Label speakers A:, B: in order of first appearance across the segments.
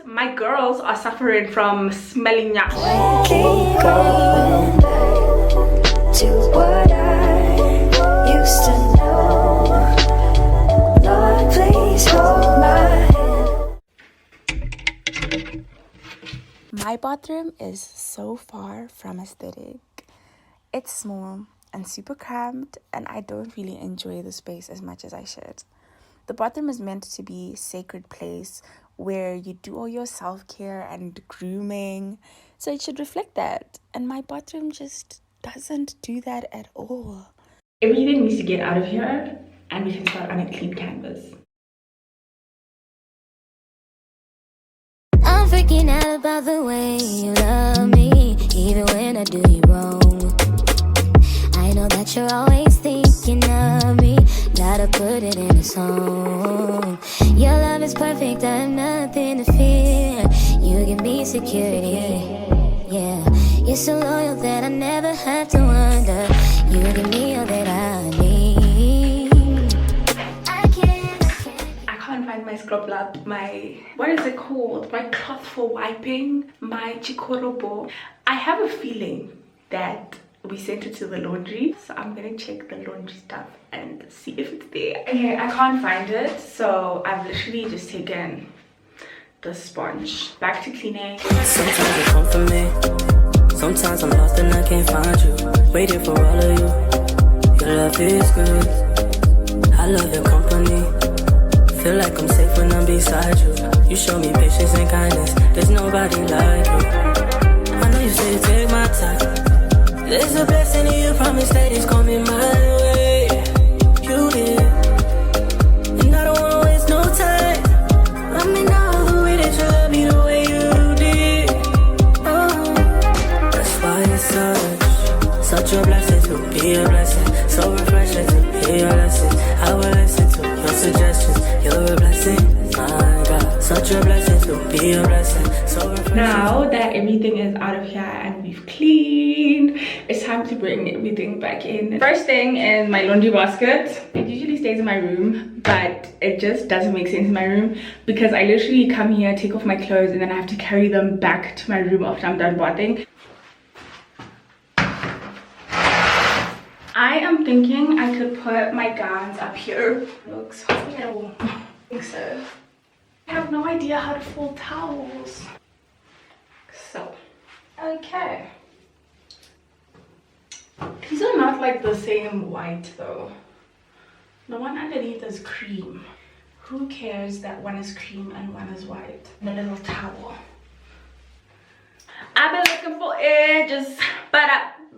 A: my girls are suffering from smelling yash.
B: Keep going back to what I used to know. Lord, please hold my hand.
C: My bathroom is so far from aesthetic. It's small and super cramped, and I don't really enjoy the space as much as I should. The bathroom is meant to be a sacred place where you do all your self-care and grooming, so it should reflect that. And my bathroom just doesn't do that at all.
A: Everything needs to get out of here and we can start on a clean canvas.
D: I'm freaking out about the way you love me, even when I do you wrong. I know that you're always thinking of me, gotta put it in a song. Your love is perfect, I have nothing to fear. You give me security, yeah. You're so loyal that I never have to wonder. You give me all that I need.
A: I can't find my scrub lab, what is it called? My cloth for wiping, my chikorobo. I have a feeling that we sent it to the laundry, so I'm gonna check the laundry stuff and see if it's there. Okay, I can't find it, so I've literally just taken the sponge. Back to cleaning.
E: Sometimes you come for me, sometimes I'm lost and I can't find you. Waiting for all of you, your love is good, I love your company. Feel like I'm safe when I'm beside you. You show me patience and kindness, there's nobody like you. I know you say to take my time, there's a blessing in you, promise that it's coming my way. You did, and I don't wanna waste no time. I mean, all the way that you love me the way you did. Oh, that's why it's such a blessing to be a blessing. So refreshing to hear your lessons. I will listen to your suggestions. You're a blessing, my God. Such a blessing to be a blessing. So refreshing.
A: Now that everything is out of here and we've cleaned, it's time to bring everything back in. First thing is my laundry basket. It usually stays in my room, but it just doesn't make sense in my room because I literally come here, take off my clothes, and then I have to carry them back to my room after I'm done bathing. I am thinking I could put my gowns up here. Looks horrible. I think so. I have no idea how to fold towels. So, okay. These are not like the same white though. The one underneath is cream. Who cares that one is cream and one is white? The little towel. I've been looking for edges.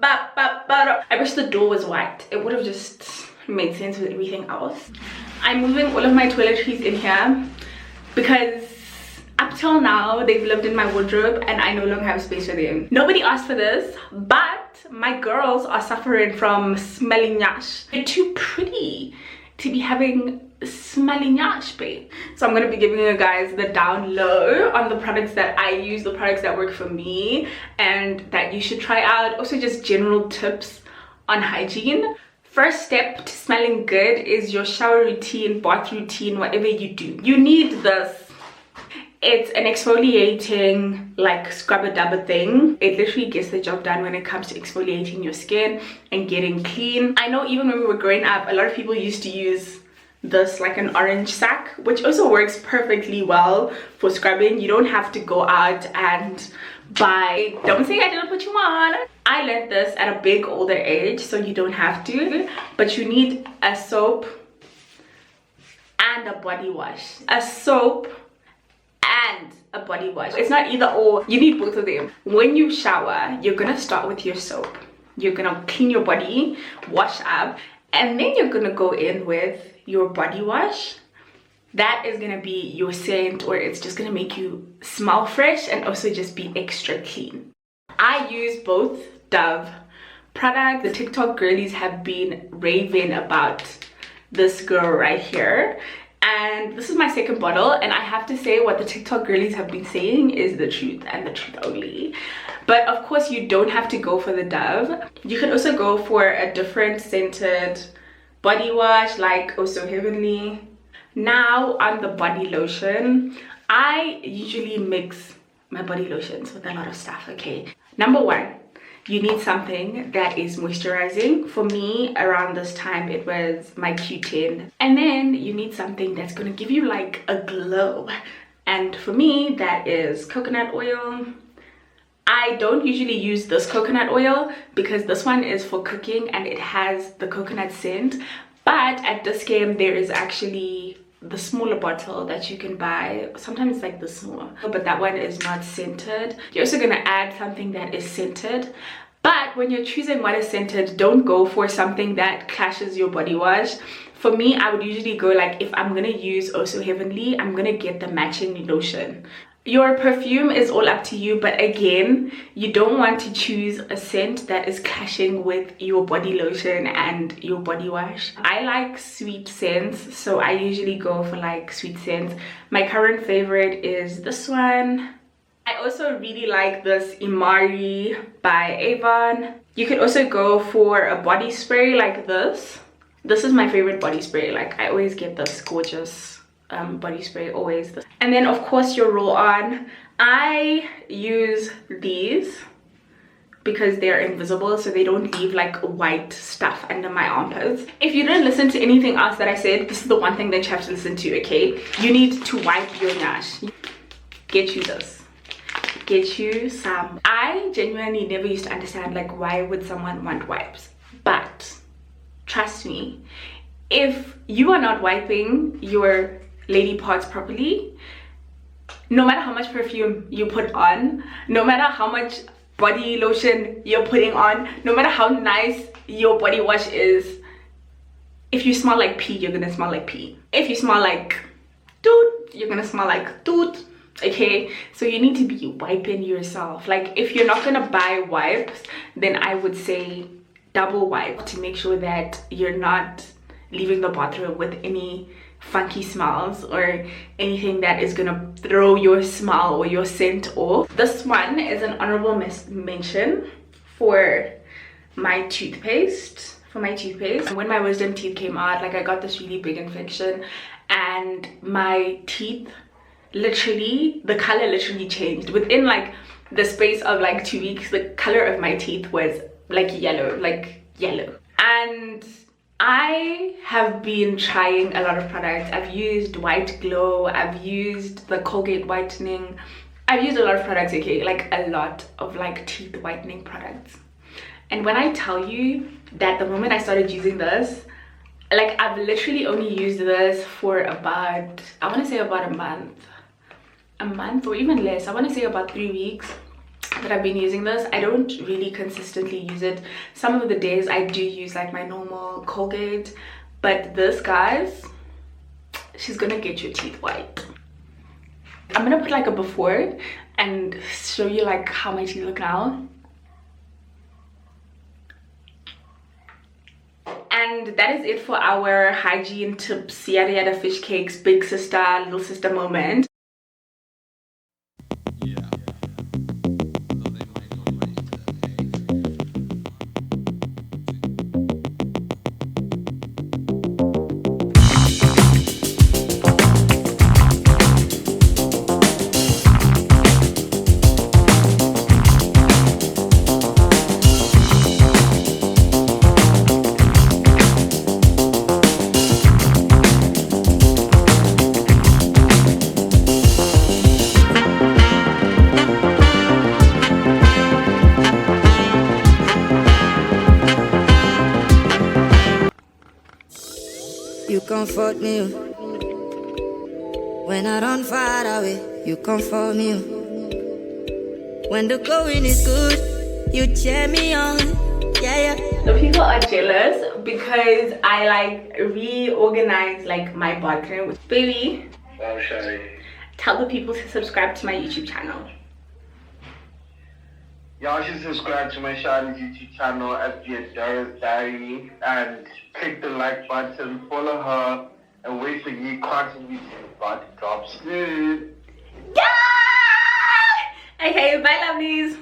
A: I wish the door was white. It would have just made sense with everything else. I'm moving all of my toiletries in here because up till now they've lived in my wardrobe and I no longer have space for them. Nobody asked for this, but my girls are suffering from smelling yash. They're too pretty to be having smelling yash, babe. So I'm gonna be giving you guys the down low on the products that I use, the products that work for me and that you should try out. Also just general tips on hygiene. First step to smelling good is your shower routine, bath routine, whatever you do. You need this. It's an exfoliating like scrubber dubber thing. It literally gets the job done when it comes to exfoliating your skin and getting clean. I know even when we were growing up, a lot of people used to use this like an orange sack, which also works perfectly well for scrubbing. You don't have to go out and buy. Don't say I didn't put you on. I learned this at a big older age, so you don't have to, but you need a soap and a body wash. A soap and a body wash. It's not either or, you need both of them. When you shower, you're gonna start with your soap. You're gonna clean your body, wash up, and then you're gonna go in with your body wash. That is gonna be your scent, or it's just gonna make you smell fresh and also just be extra clean. I use both Dove products. The TikTok girlies have been raving about this girl right here, and this is my second bottle, and I have to say what the TikTok girlies have been saying is the truth and the truth only. But of course you don't have to go for the Dove. You can also go for a different scented body wash like Oh So Heavenly. Now on the body lotion, I usually mix my body lotions with a lot of stuff, okay? Number one, you need something that is moisturizing. For me, around this time, it was my Q10. And then you need something that's gonna give you like a glow. And for me, that is coconut oil. I don't usually use this coconut oil because this one is for cooking and it has the coconut scent. But at this game, there is actually the smaller bottle that you can buy. Sometimes it's like the smaller, but that one is not scented. You're also gonna add something that is scented. But when you're choosing what is scented, don't go for something that clashes your body wash. For me, I would usually go like, if I'm gonna use Oh So Heavenly, I'm gonna get the matching lotion. Your perfume is all up to you, but again, you don't want to choose a scent that is clashing with your body lotion and your body wash. I like sweet scents, so I usually go for like sweet scents. My current favorite is this one. I also really like this Imari by Avon. You could also go for a body spray like this. This is my favorite body spray. Like, I always get this gorgeous body spray, always. And then of course your roll-on. I use these because they're invisible, so they don't leave like white stuff under my armpits. If you didn't listen to anything else that I said, this is the one thing that you have to listen to, okay? You need to wipe your nash. Get you this. Get you some. I genuinely never used to understand like, why would someone want wipes? But trust me, if you are not wiping your lady parts properly, no matter how much perfume you put on, no matter how much body lotion you're putting on, no matter how nice your body wash is, if you smell like pee, you're gonna smell like pee. If you smell like toot, you're gonna smell like toot. Okay, so you need to be wiping yourself. Like, if you're not gonna buy wipes, then I would say double wipe to make sure that you're not leaving the bathroom with any funky smells or anything that is gonna throw your smell or your scent off. This one is an honorable mention for my toothpaste. When my wisdom teeth came out, like, I got this really big infection and my teeth literally, the color literally changed within like the space of like 2 weeks. The color of my teeth was like yellow. And I have been trying a lot of products. I've used White Glow, I've used the Colgate whitening, I've used a lot of products, okay, like a lot of like teeth whitening products. And when I tell you that the moment I started using this, like, I've literally only used this for about, I want to say about a month or even less. I want to say about 3 weeks that I've been using this. I don't really consistently use it. Some of the days I do use like my normal Colgate, but this, guys, she's gonna get your teeth white. I'm gonna put like a before and show you like how my teeth look now. And that is it for our hygiene tips, yada yada fish cakes, big sister, little sister moment.
F: You comfort me when I run far away. You comfort me when the going is good. You cheer me on, yeah.
A: The people are jealous because I like reorganize like my bathroom. Baby, tell the people to subscribe to my YouTube channel.
G: Y'all should subscribe to my Shawty's YouTube channel, FG Doris Diary, and click the like button, follow her, and wait for new content about to drop soon.
A: Yeah! Okay, bye lovelies.